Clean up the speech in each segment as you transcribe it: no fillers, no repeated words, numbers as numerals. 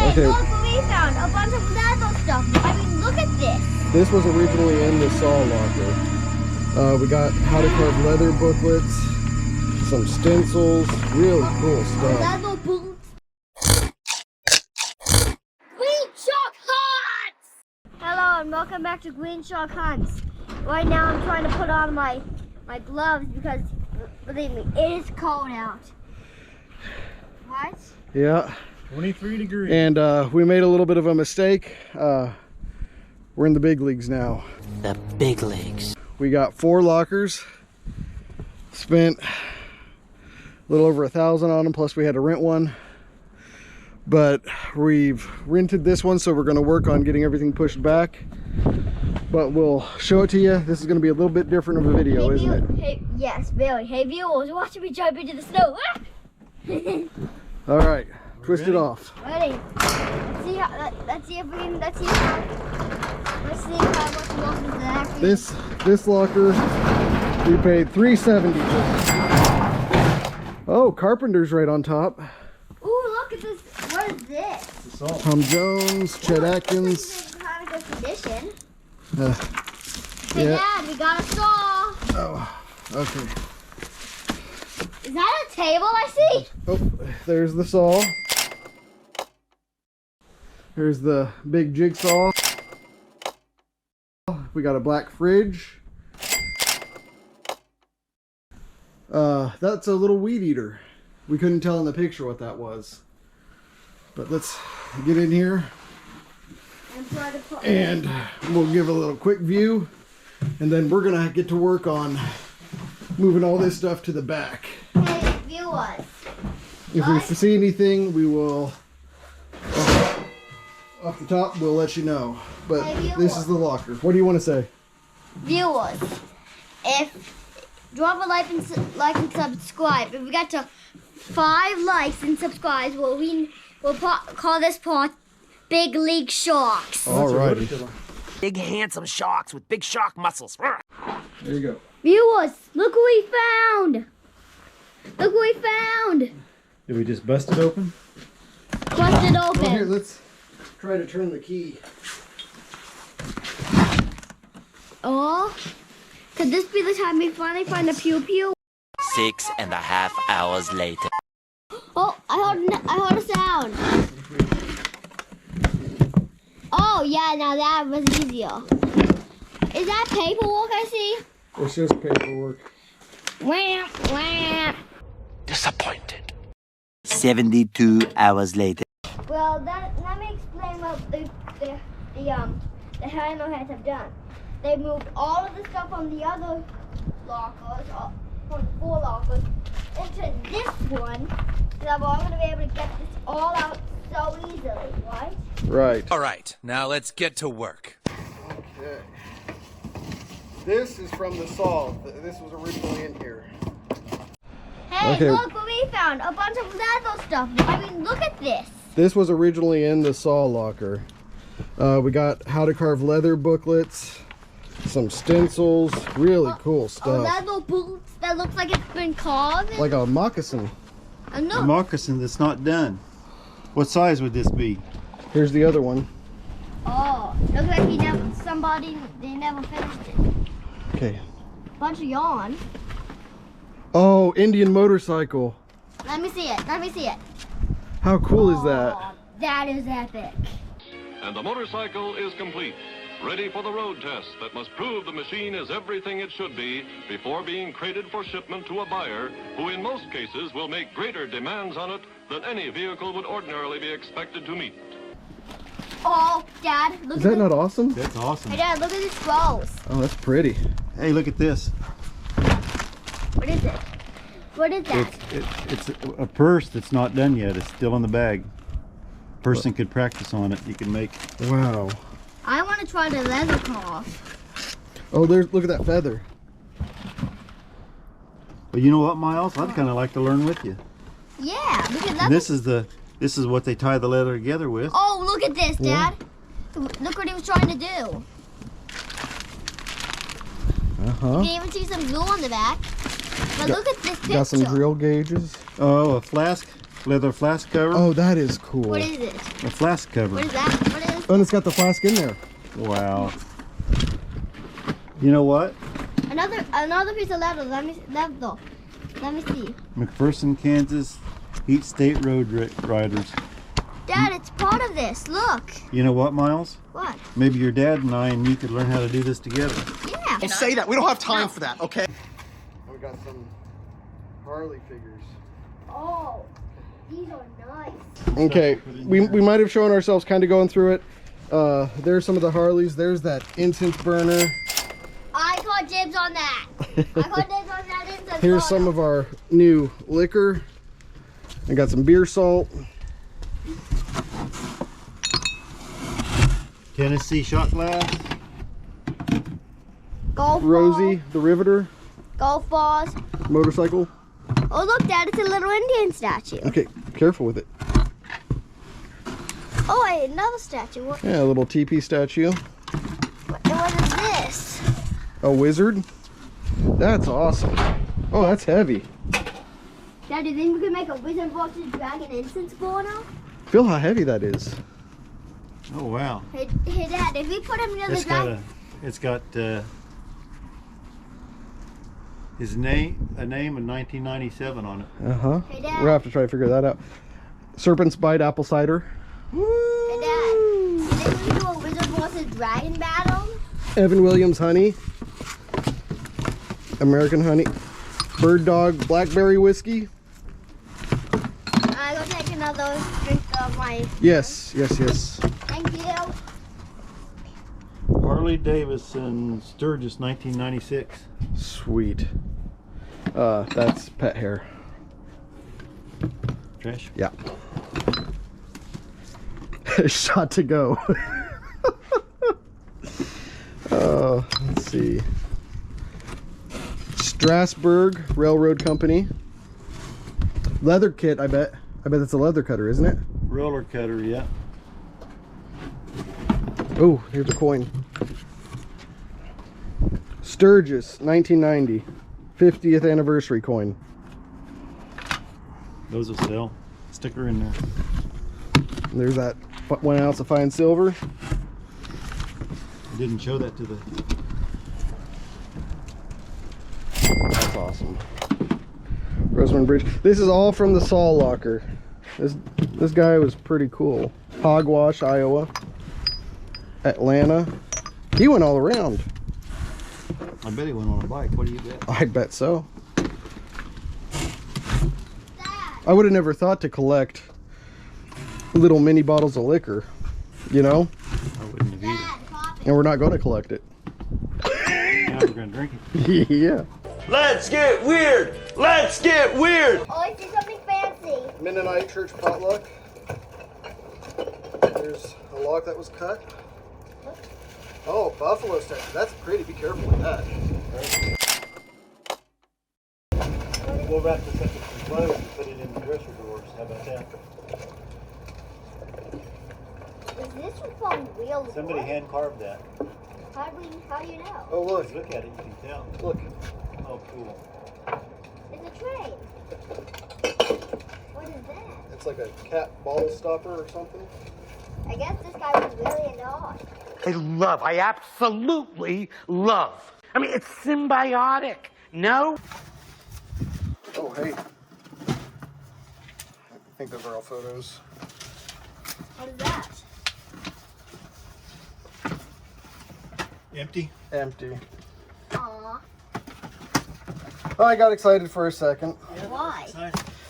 Hey, Okay. look what we found. A bunch of Lego stuff. I mean, look at this. This was originally in the saw locker. We got how to carve leather booklets, some stencils, really cool stuff. Lego boots. Green Shark Hunts! Hello and welcome back to Green Shark Hunts. Right now I'm trying to put on my gloves because, believe me, it is cold out. What? Yeah. 23 degrees. And we made a little bit of a mistake. We're in the big leagues now. The big leagues. We got 4 lockers. Spent a little over $1,000 on them, plus we had to rent one. But we've rented this one, so we're going to work on getting everything pushed back. But we'll show it to you. This is going to be a little bit different of a video, Hey, isn't it? Hey, yes, very. Hey viewers, watch me jump into the snow. All right, twist it off. Ready? Let's see if we can. Let's see how much lost is actually. This locker, we paid $370 for. Oh, Carpenter's right on top. Ooh, look at this. What is this? Tom Jones, Chet Atkins. This is kind of good condition. Uh, Hey, yeah. Dad, we got a saw. Oh, okay. Is that a table I see? Oh, there's the saw. Here's the big jigsaw. We got a black fridge. That's a little weed eater. We couldn't tell in the picture what that was. But let's get in here and we'll give a little quick view, and then we're gonna get to work on moving all this stuff to the back. Hey, viewers. If we see anything, we will, off the top, we'll let you know. But this is the locker. What do you want to say? Viewers, if drop a like and subscribe. If we get to 5 likes and subscribes, we'll call this part Big League Sharks. Alrighty. Big handsome sharks with big shark muscles. There you go. Viewers, look what we found. Look what we found. Did we just bust it open? Bust it Well, here, open. let's try to turn the key. Oh, could this be the time we finally find a pew pew? 6.5 hours later. Oh, I heard a sound. Oh yeah, now that was easier. Is that paperwork I see? It's just paperwork. Wham, wham. Disappointed. 72 hours later. Well, let me explain what the hammerheads have done. They moved all of the stuff from the other lockers, from the 4 lockers, into this one, so that we're going to be able to get this all out so easily, right? Right. All right, now let's get to work. Okay. This is from the saw. This was originally in here. Hey, Okay. look what we found. A bunch of Lego stuff. I mean, look at this. This was originally in the saw locker. We got how to carve leather booklets, some stencils, really cool A stuff. Lego boots that looks like it's been carved. Like a moccasin. And A look. moccasin that's not done. What size would this be? Here's the other one. Oh, looks like they never finished it. Okay. Bunch of yarn. Oh, Indian motorcycle. Let me see it. Let me see it. How cool is that? Oh, that is epic. And the motorcycle is complete, ready for the road test that must prove the machine is everything it should be before being crated for shipment to a buyer who in most cases will make greater demands on it than any vehicle would ordinarily be expected to meet. Oh, Dad, look Is at that not awesome? That's awesome. Hey, Dad, look at these scrolls. Oh, that's pretty. Hey, look at this. What is it? What is that? It's a purse that's not done yet. It's still in the bag. Person could practice on it. You can make. Wow. I want to try the leather cloth. Oh, look at that feather. But you know what, Miles? I'd kind of like to learn with you. Yeah, because And that's. this is what they tie the leather together with. Oh, look at this, Dad. Look what he was trying to do. Uh-huh. You can even see some glue on the back. But look at this picture. Got some drill gauges. Oh, a flask. leather flask cover. Oh, that is cool. What is it? A flask cover. What is that? What is? Oh, and it's got the flask in there. Wow. You know what? Another piece of leather. Let me see. McPherson, Kansas, Heat State Road Riders. Dad, it's part of this. Look. You know what, Miles? What? Maybe your dad and I and you could learn how to do this together. Yeah. Don't say that. We don't have time for that, okay? We got some Harley figures. Oh, these are nice. Okay, we might have shown ourselves kind of going through it. There's some of the Harleys. There's that incense burner. I caught dibs on that. I caught dibs on that incense. Here's some of our new liquor. I got some beer salt. Tennessee shot glass. golf Rosie, ball, the Riveter, golf balls. motorcycle. Oh look, Dad, it's a little Indian statue. Okay, careful with it. Oh, wait, another statue. What, Yeah, a little TP statue. what is this? A wizard. That's awesome. Oh, that's heavy. Dad, do you think we could make a wizard versus dragon incense bowl now? Feel how heavy that is. Oh wow. Hey, Dad, if we put him near the It's got dragon, it's got his name, a name in 1997 on it. Uh-huh. Hey, Dad. We'll have to try to figure that out. Serpent's Bite apple cider. Hey, Dad, do you think we could do a wizard versus dragon battle? Evan Williams honey. American honey. Bird Dog blackberry whiskey. I go take another drink of my. Yes. Thank you. Harley Davidson Sturgis 1996. Sweet. That's pet hair. Trash. Yeah. Shot to go. Let's see. Strasbourg Railroad Company. Leather kit, I bet. I bet it's a leather cutter, isn't it? Roller cutter, yeah. Oh, here's a coin. Sturgis, 1990. 50th anniversary coin. Those will sell. Sticker in there. And there's that 1 ounce of fine silver. I didn't show that to the. That's awesome. Roseman Bridge. This is all from the Saw Locker. This guy was pretty cool. Hogwash, Iowa. Atlanta. He went all around. I bet he went on a bike. What do you bet? I bet so. I would have never thought to collect little mini bottles of liquor, you know? I wouldn't have either. Dad, coffee. And we're not going to collect it. Now we're gonna drink it. Yeah. Let's get weird! Let's get weird! Oh, I see something fancy. Mennonite church potluck. There's a log that was cut. Oh, buffalo statue. That's pretty. Be careful with that. We'll wrap this up with some clothes and put it in the dresser drawers. How about that? Is this from real Somebody wood? hand carved that. How do you know? Oh, look. Just look at it, you can tell. Look. Oh, cool. It's a train. What is that? It's like a cat ball stopper or something. I guess this guy was really into art. I absolutely love. I mean, it's symbiotic, no? Oh, hey. I think those are all photos. What is that? Empty? Empty. Aw. I got excited for a second. Why?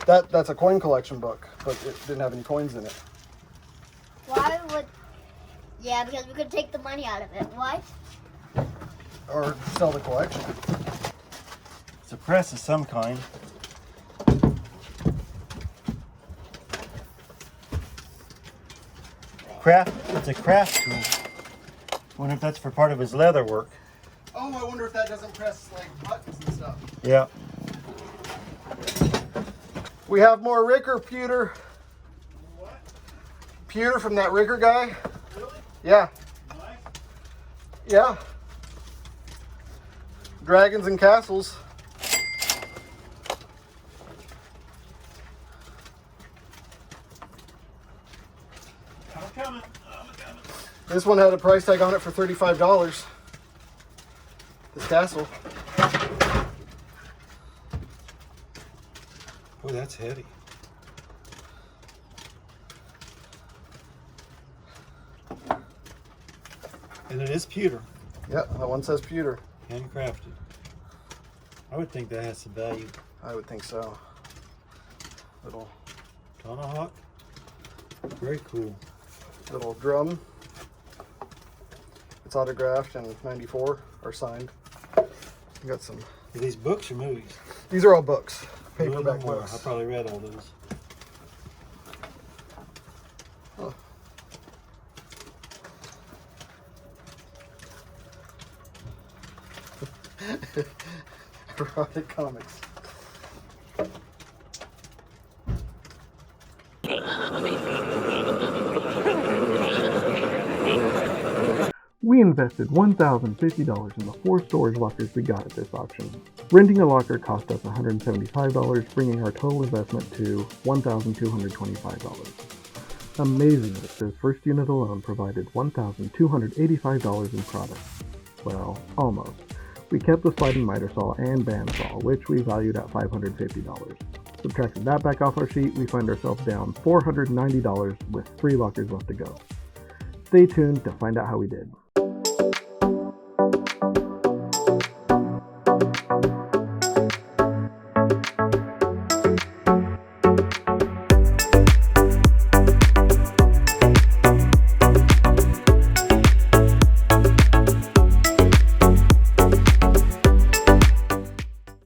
That's a coin collection book, but it didn't have any coins in it. Why would... Yeah, because we could take the money out of it. What? Or sell the collection. It's a press of some kind. It's a craft tool. Wonder if that's for part of his leather work. Oh, I wonder if that doesn't press like buttons and stuff. Yeah. We have more Ricker pewter. What? Pewter from that Ricker guy. Really? Yeah. Nice. Yeah. Dragons and castles. coming. This one had a price tag on it for $35. This tassel. Oh, that's heavy. And it is pewter. Yep, that one says pewter. Handcrafted. I would think that has some value. I would think so. Little Tomahawk. Very cool. little drum. It's autographed in '94 or signed. You got some. Are these books or movies? These are all books, A little paperback bit more. books. I probably read all those. Huh. Erotic comics. We invested $1,050 in the 4 storage lockers we got at this auction. Renting a locker cost us $175, bringing our total investment to $1,225. Amazing that this first unit alone provided $1,285 in product. Well, almost. We kept the sliding miter saw and bandsaw, which we valued at $550. Subtracting that back off our sheet, we find ourselves down $490 with 3 lockers left to go. Stay tuned to find out how we did.